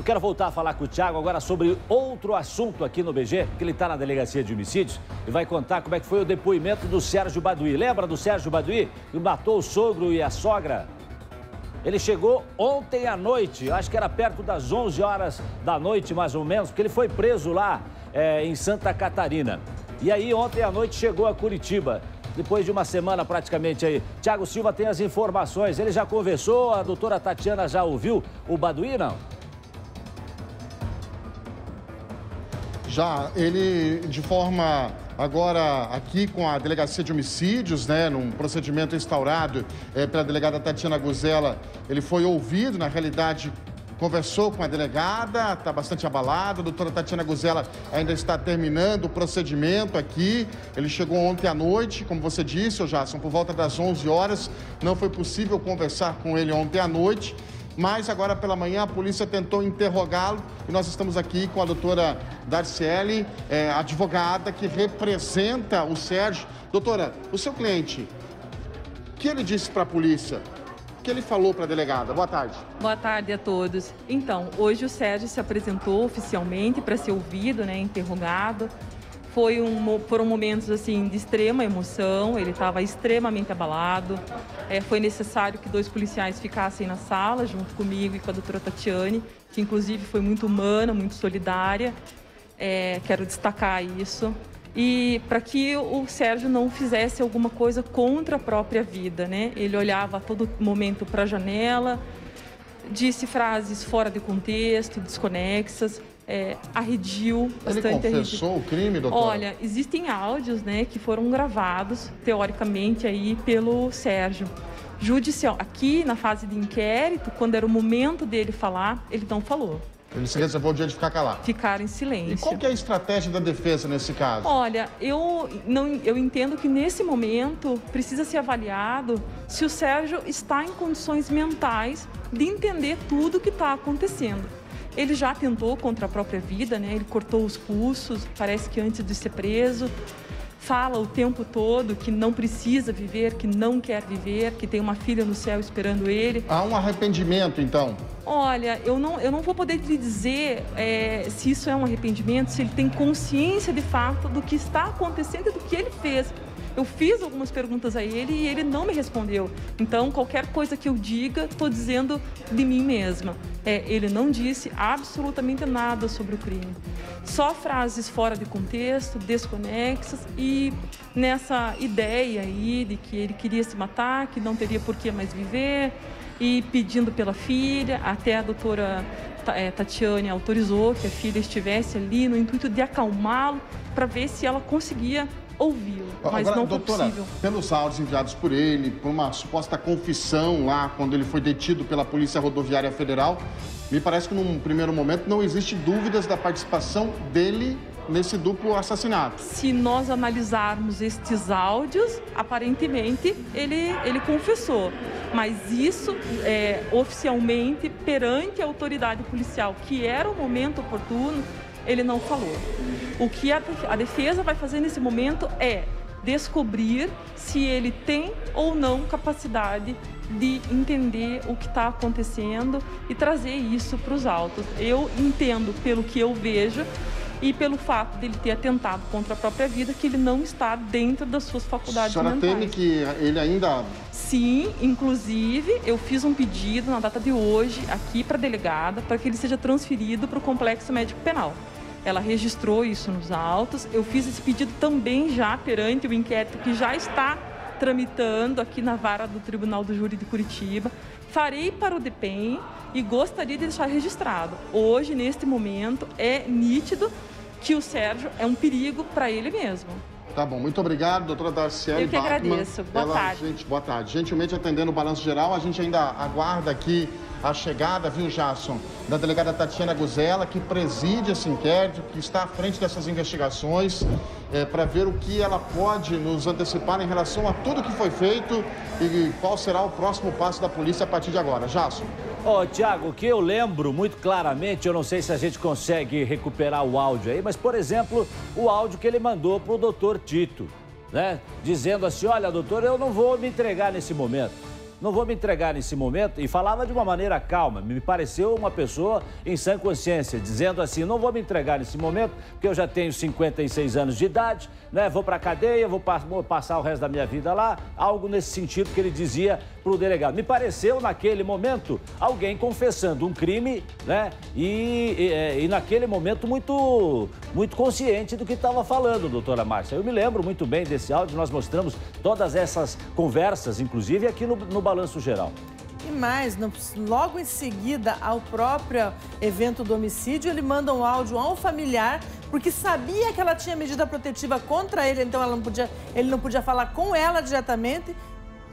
Eu quero voltar a falar com o Thiago agora sobre outro assunto aqui no BG, porque ele está na delegacia de homicídios e vai contar como é que foi o depoimento do Sérgio Baduy. Lembra do Sérgio Baduy, que matou o sogro e a sogra? Ele chegou ontem à noite, acho que era perto das 11 horas da noite, mais ou menos, porque ele foi preso lá em Santa Catarina. E aí, ontem à noite, chegou a Curitiba, depois de uma semana praticamente aí. Thiago Silva tem as informações, ele já conversou, a doutora Tatiana já ouviu o Baduy, não? Já, ele de forma agora aqui com a Delegacia de Homicídios, né, num procedimento instaurado pela delegada Tatiana Guzella, ele foi ouvido, na realidade conversou com a delegada, está bastante abalado, a doutora Tatiana Guzella ainda está terminando o procedimento aqui, ele chegou ontem à noite, como você disse, Jasson, por volta das 11 horas, não foi possível conversar com ele ontem à noite, mas agora pela manhã a polícia tentou interrogá-lo e nós estamos aqui com a doutora Darciele, advogada que representa o Sérgio. Doutora, o seu cliente, o que ele disse para a polícia? O que ele falou para a delegada? Boa tarde. Boa tarde a todos. Então, hoje o Sérgio se apresentou oficialmente para ser ouvido, né, interrogado. Foram momentos assim de extrema emoção, ele estava extremamente abalado. Foi necessário que 2 policiais ficassem na sala, junto comigo e com a doutora Tatiane, que inclusive foi muito humana, muito solidária. Quero destacar isso. E para que o Sérgio não fizesse alguma coisa contra a própria vida, né? Ele olhava a todo momento para a janela, disse frases fora de contexto, desconexas. Arredio, bastante. Ele confessou o crime, doutora? Olha, existem áudios, né, que foram gravados, teoricamente, aí pelo Sérgio. Judicial, aqui na fase de inquérito, quando era o momento dele falar, ele não falou. Ele se reservou o dia de ficar calado. Ficar em silêncio. E qual que é a estratégia da defesa nesse caso? Olha, eu entendo que nesse momento precisa ser avaliado se o Sérgio está em condições mentais de entender tudo o que está acontecendo. Ele já tentou contra a própria vida, né? Ele cortou os pulsos, parece que antes de ser preso. Fala o tempo todo que não precisa viver, que não quer viver, que tem uma filha no céu esperando ele. Há um arrependimento, então? Olha, eu não vou poder lhe dizer se isso é um arrependimento, se ele tem consciência de fato do que está acontecendo e do que ele fez. Eu fiz algumas perguntas a ele e ele não me respondeu. Então, qualquer coisa que eu diga, estou dizendo de mim mesma. Ele não disse absolutamente nada sobre o crime. Só frases fora de contexto, desconexas e nessa ideia aí de que ele queria se matar, que não teria por que mais viver e pedindo pela filha, até a doutora Tatiane autorizou que a filha estivesse ali no intuito de acalmá-lo para ver se ela conseguia ouvi-lo, mas agora, não foi doutora, possível. Pelos áudios enviados por ele, por uma suposta confissão lá, quando ele foi detido pela Polícia Rodoviária Federal, me parece que num primeiro momento não existe dúvidas da participação dele nesse duplo assassinato. Se nós analisarmos estes áudios, aparentemente ele confessou, mas isso oficialmente perante a autoridade policial, que era o momento oportuno, ele não falou. O que a defesa vai fazer nesse momento é descobrir se ele tem ou não capacidade de entender o que está acontecendo e trazer isso para os autos. Eu entendo, pelo que eu vejo e pelo fato de ele ter atentado contra a própria vida, que ele não está dentro das suas faculdades mentais. A senhora teme que ele ainda... Sim, inclusive eu fiz um pedido na data de hoje aqui para a delegada para que ele seja transferido para o Complexo Médico Penal. Ela registrou isso nos autos. Eu fiz esse pedido também já perante o inquérito que já está tramitando aqui na vara do Tribunal do Júri de Curitiba. Farei para o DEPEN e gostaria de deixar registrado. Hoje, neste momento, é nítido que o Sérgio é um perigo para ele mesmo. Tá bom, muito obrigado, doutora Darciele. Eu que agradeço. Boa tarde. Boa tarde. Gentilmente atendendo o balanço geral, a gente ainda aguarda aqui a chegada, viu, Jasson, da delegada Tatiana Guzella, que preside esse inquérito, que está à frente dessas investigações, para ver o que ela pode nos antecipar em relação a tudo que foi feito e qual será o próximo passo da polícia a partir de agora. Jasson. Tiago, o que eu lembro muito claramente, eu não sei se a gente consegue recuperar o áudio aí, mas, por exemplo, o áudio que ele mandou para o doutor Tito, né? Dizendo assim, olha, doutor, eu não vou me entregar nesse momento. não vou me entregar nesse momento, e falava de uma maneira calma, me pareceu uma pessoa em sã consciência, dizendo assim, não vou me entregar nesse momento, porque eu já tenho 56 anos de idade, né? Vou para a cadeia, vou passar o resto da minha vida lá, algo nesse sentido que ele dizia para o delegado. Me pareceu, naquele momento, alguém confessando um crime, né? E naquele momento muito consciente do que estava falando, doutora Márcia. Eu me lembro muito bem desse áudio, nós mostramos todas essas conversas, inclusive aqui no Balanço Geral. E mais, logo em seguida ao próprio evento do homicídio, ele manda um áudio ao familiar, porque sabia que ela tinha medida protetiva contra ele, então ele não podia falar com ela diretamente,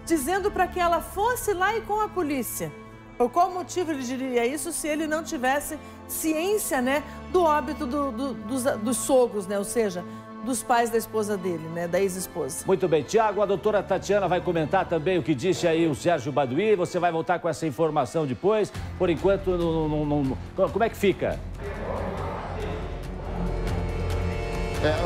dizendo para que ela fosse lá e com a polícia. Por qual motivo ele diria isso se ele não tivesse ciência, né, do óbito dos sogros, né, ou seja, dos pais da esposa dele, né, da ex-esposa. Muito bem, Tiago, a doutora Tatiana vai comentar também o que disse aí o Sérgio Baduy, você vai voltar com essa informação depois, por enquanto, como é que fica?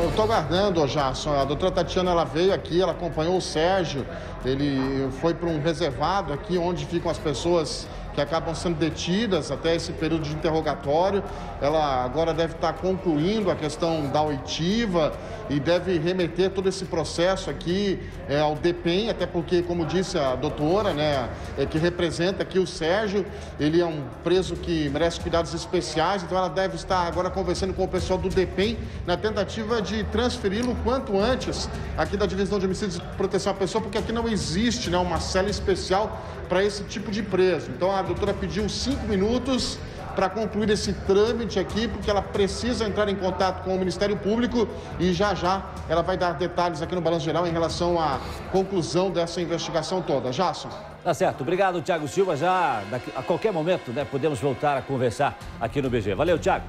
Eu estou aguardando, Jason. A doutora Tatiana, ela veio aqui, ela acompanhou o Sérgio, ele foi para um reservado aqui onde ficam as pessoas que acabam sendo detidas até esse período de interrogatório. Ela agora deve estar concluindo a questão da oitiva e deve remeter todo esse processo aqui ao DEPEN, até porque, como disse a doutora, né, que representa aqui o Sérgio, ele é um preso que merece cuidados especiais, então ela deve estar agora conversando com o pessoal do DEPEN na tentativa de transferi-lo quanto antes aqui da Divisão de Homicídios e Proteção à Pessoa, porque aqui não existe, né, uma cela especial para esse tipo de preso. Então a doutora pediu 5 minutos para concluir esse trâmite aqui, porque ela precisa entrar em contato com o Ministério Público e já ela vai dar detalhes aqui no Balanço Geral em relação à conclusão dessa investigação toda. Jason. Tá certo. Obrigado, Thiago Silva. Já a qualquer momento, né, podemos voltar a conversar aqui no BG. Valeu, Thiago.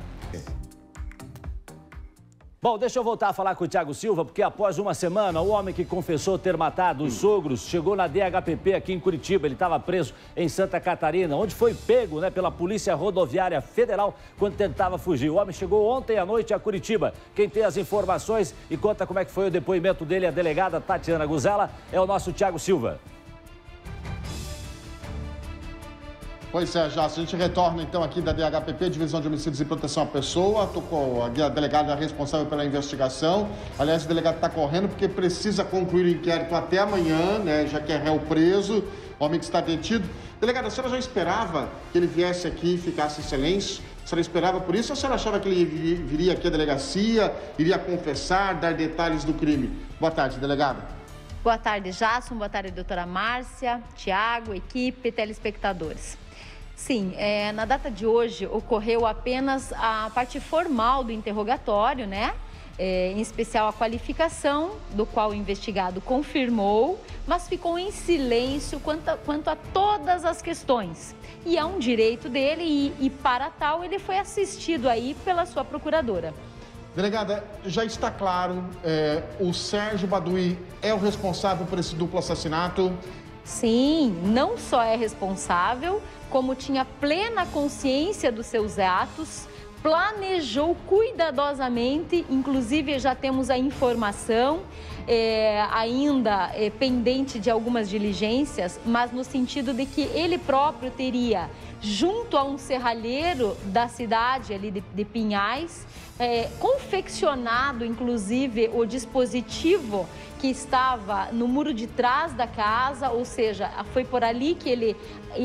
Bom, deixa eu voltar a falar com o Thiago Silva, porque após uma semana, o homem que confessou ter matado os sogros chegou na DHPP aqui em Curitiba. Ele estava preso em Santa Catarina, onde foi pego, né, pela Polícia Rodoviária Federal quando tentava fugir. O homem chegou ontem à noite a Curitiba. Quem tem as informações e conta como é que foi o depoimento dele, a delegada Tatiana Guzella, é o nosso Thiago Silva. Pois é, já. A gente retorna então aqui da DHPP, Divisão de Homicídios e Proteção à Pessoa. Tocou a delegada responsável pela investigação. Aliás, o delegado está correndo porque precisa concluir o inquérito até amanhã, né? Já que é réu preso, o homem que está detido. Delegada, a senhora já esperava que ele viesse aqui e ficasse em silêncio? A senhora esperava por isso ou a senhora achava que ele viria aqui à delegacia, iria confessar, dar detalhes do crime? Boa tarde, delegada. Boa tarde, Jason. Boa tarde, doutora Márcia, Tiago, equipe, telespectadores. Sim, na data de hoje ocorreu apenas a parte formal do interrogatório, né? Em especial a qualificação, do qual o investigado confirmou, mas ficou em silêncio quanto a todas as questões. E é um direito dele e para tal, ele foi assistido aí pela sua procuradora. Delegada, já está claro, o Sérgio Baduy é o responsável por esse duplo assassinato? Sim, não só é responsável, como tinha plena consciência dos seus atos, planejou cuidadosamente, inclusive já temos a informação, ainda pendente de algumas diligências, mas no sentido de que ele próprio teria, junto a um serralheiro da cidade ali de Pinhais, confeccionado inclusive o dispositivo que estava no muro de trás da casa, ou seja, foi por ali que ele,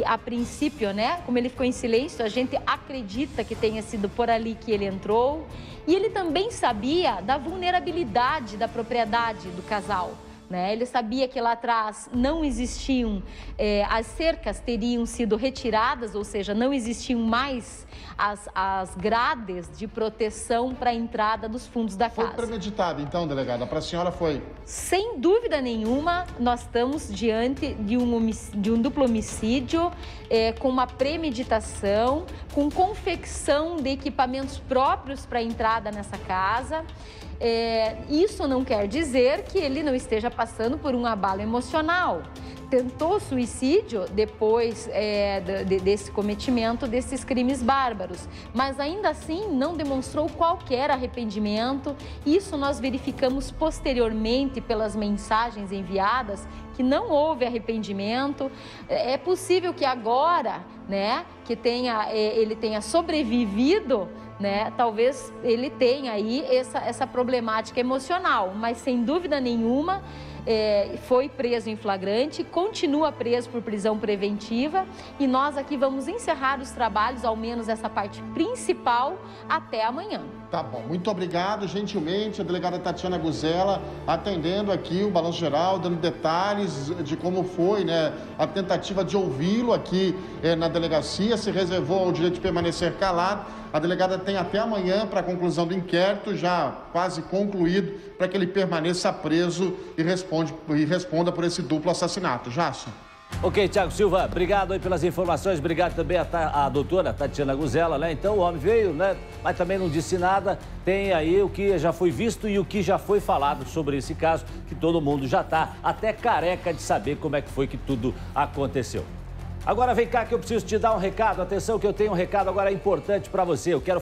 a princípio, né, como ele ficou em silêncio, a gente acredita que tenha sido por ali que ele entrou. E ele também sabia da vulnerabilidade da propriedade do casal, né? Ele sabia que lá atrás não existiam, as cercas teriam sido retiradas, ou seja, não existiam mais as grades de proteção para a entrada dos fundos da casa. Foi premeditado, então, delegada? Para a senhora foi? Sem dúvida nenhuma, nós estamos diante de um duplo homicídio, com uma premeditação, com confecção de equipamentos próprios para a entrada nessa casa. Isso não quer dizer que ele não esteja passando por um abalo emocional. tentou suicídio depois desse cometimento desses crimes bárbaros, mas ainda assim não demonstrou qualquer arrependimento. Isso nós verificamos posteriormente pelas mensagens enviadas, que não houve arrependimento. É possível que agora, né, que ele tenha sobrevivido, né, talvez ele tenha aí essa problemática emocional, mas sem dúvida nenhuma foi preso em flagrante, continua preso por prisão preventiva, e nós aqui vamos encerrar os trabalhos, ao menos essa parte principal, até amanhã. Tá bom, muito obrigado, gentilmente, a delegada Tatiana Guzella atendendo aqui o Balanço Geral, dando detalhes de como foi, né, a tentativa de ouvi-lo aqui na delegacia, se reservou o direito de permanecer calado. A delegada tem até amanhã para a conclusão do inquérito, já quase concluído, para que ele permaneça preso e responda por esse duplo assassinato. Jason. Ok, Thiago Silva, obrigado aí pelas informações, obrigado também a doutora Tatiana Guzella, né? Então o homem veio, né? Mas também não disse nada, tem aí o que já foi visto e o que já foi falado sobre esse caso, que todo mundo já está até careca de saber como é que foi que tudo aconteceu. Agora vem cá que eu preciso te dar um recado, atenção que eu tenho um recado agora importante para você, eu quero